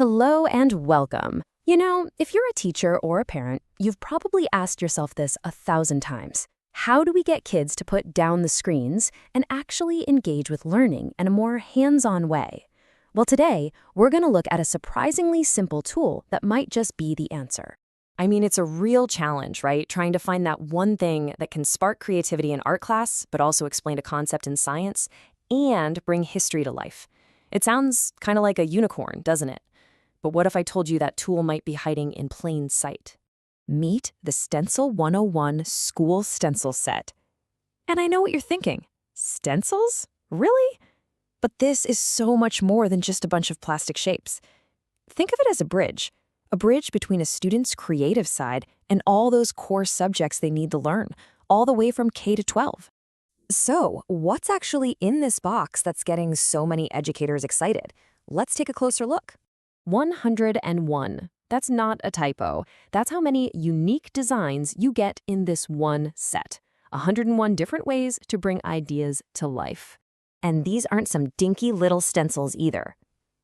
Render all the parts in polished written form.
Hello and welcome. If you're a teacher or a parent, you've probably asked yourself this 1,000 times. How do we get kids to put down the screens and actually engage with learning in a more hands-on way? Well, today, we're going to look at a surprisingly simple tool that might just be the answer. I mean, it's a real challenge, right? Trying to find that one thing that can spark creativity in art class, but also explain a concept in science and bring history to life. It sounds kind of like a unicorn, doesn't it? But what if I told you that tool might be hiding in plain sight? Meet the Stencil 101 School Stencil Set. And I know what you're thinking. Stencils? Really? But this is so much more than just a bunch of plastic shapes. Think of it as a bridge between a student's creative side and all those core subjects they need to learn, all the way from K to 12. So, what's actually in this box that's getting so many educators excited? Let's take a closer look. 101. That's not a typo. That's how many unique designs you get in this one set. 101 different ways to bring ideas to life. And these aren't some dinky little stencils either.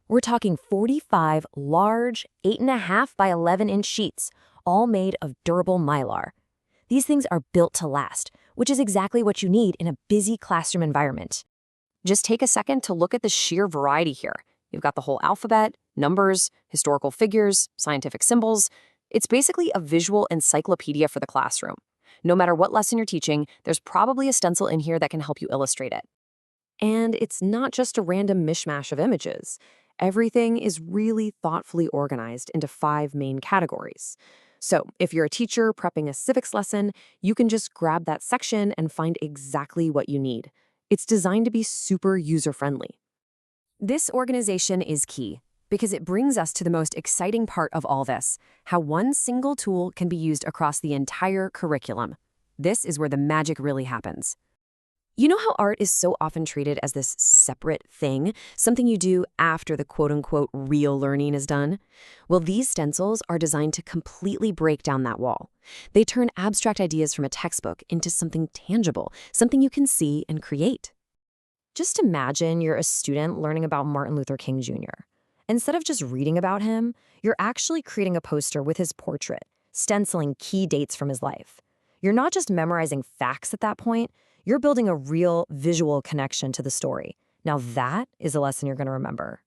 We're talking 45 large 8.5 by 11-inch sheets, all made of durable Mylar. These things are built to last, which is exactly what you need in a busy classroom environment. Just take a second to look at the sheer variety here. You've got the whole alphabet, numbers, historical figures, scientific symbols. It's basically a visual encyclopedia for the classroom. No matter what lesson you're teaching, there's probably a stencil in here that can help you illustrate it. And it's not just a random mishmash of images. Everything is really thoughtfully organized into 5 main categories. So if you're a teacher prepping a civics lesson, you can just grab that section and find exactly what you need. It's designed to be super user-friendly. This organization is key because it brings us to the most exciting part of all this, how one single tool can be used across the entire curriculum. This is where the magic really happens. You know how art is so often treated as this separate thing, something you do after the quote-unquote real learning is done? Well, these stencils are designed to completely break down that wall. They turn abstract ideas from a textbook into something tangible, something you can see and create. Just imagine you're a student learning about Martin Luther King Jr. Instead of just reading about him, you're actually creating a poster with his portrait, stenciling key dates from his life. You're not just memorizing facts at that point, you're building a real visual connection to the story. Now that is a lesson you're going to remember.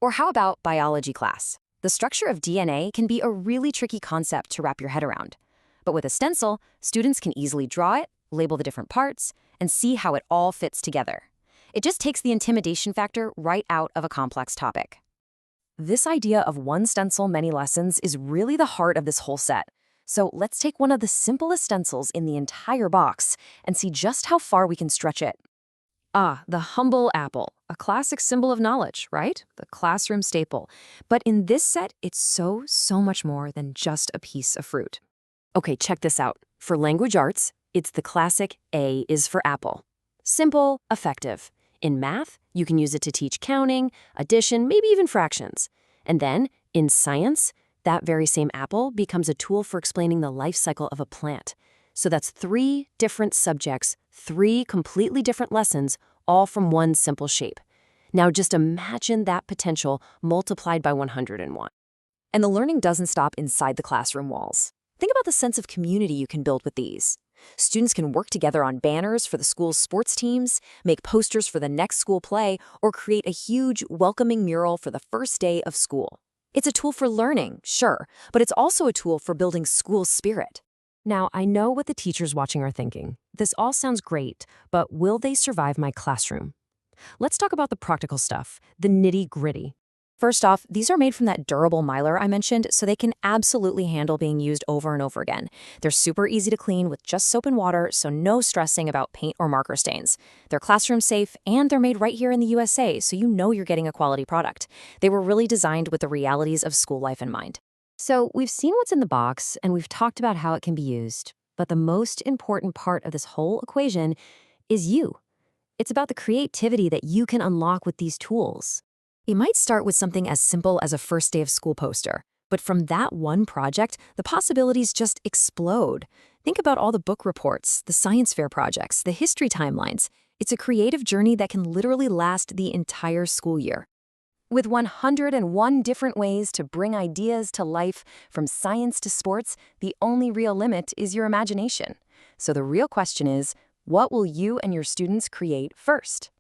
Or how about biology class? The structure of DNA can be a really tricky concept to wrap your head around. But with a stencil, students can easily draw it, label the different parts, and see how it all fits together. It just takes the intimidation factor right out of a complex topic. This idea of one stencil, many lessons is really the heart of this whole set. So let's take one of the simplest stencils in the entire box and see just how far we can stretch it. The humble apple, a classic symbol of knowledge, right? The classroom staple. But in this set, it's so much more than just a piece of fruit. Okay, check this out. For language arts, it's the classic A is for apple. Simple, effective. In math, you can use it to teach counting, addition, maybe even fractions. And then, in science, that very same apple becomes a tool for explaining the life cycle of a plant. So that's 3 different subjects, 3 completely different lessons, all from one simple shape. Now just imagine that potential multiplied by 101. And the learning doesn't stop inside the classroom walls. Think about the sense of community you can build with these. Students can work together on banners for the school's sports teams, make posters for the next school play, or create a huge, welcoming mural for the first day of school. It's a tool for learning, sure, but it's also a tool for building school spirit. Now, I know what the teachers watching are thinking. This all sounds great, but will they survive my classroom? Let's talk about the practical stuff, the nitty-gritty. First off, these are made from that durable Mylar I mentioned, so they can absolutely handle being used over and over again. They're super easy to clean with just soap and water, so no stressing about paint or marker stains. They're classroom safe, and they're made right here in the USA, so you know you're getting a quality product. They were really designed with the realities of school life in mind. So we've seen what's in the box, and we've talked about how it can be used. But the most important part of this whole equation is you. It's about the creativity that you can unlock with these tools. It might start with something as simple as a first day of school poster, but from that one project, the possibilities just explode. Think about all the book reports, the science fair projects, the history timelines. It's a creative journey that can literally last the entire school year. With 101 different ways to bring ideas to life, from science to sports, the only real limit is your imagination. So the real question is, what will you and your students create first?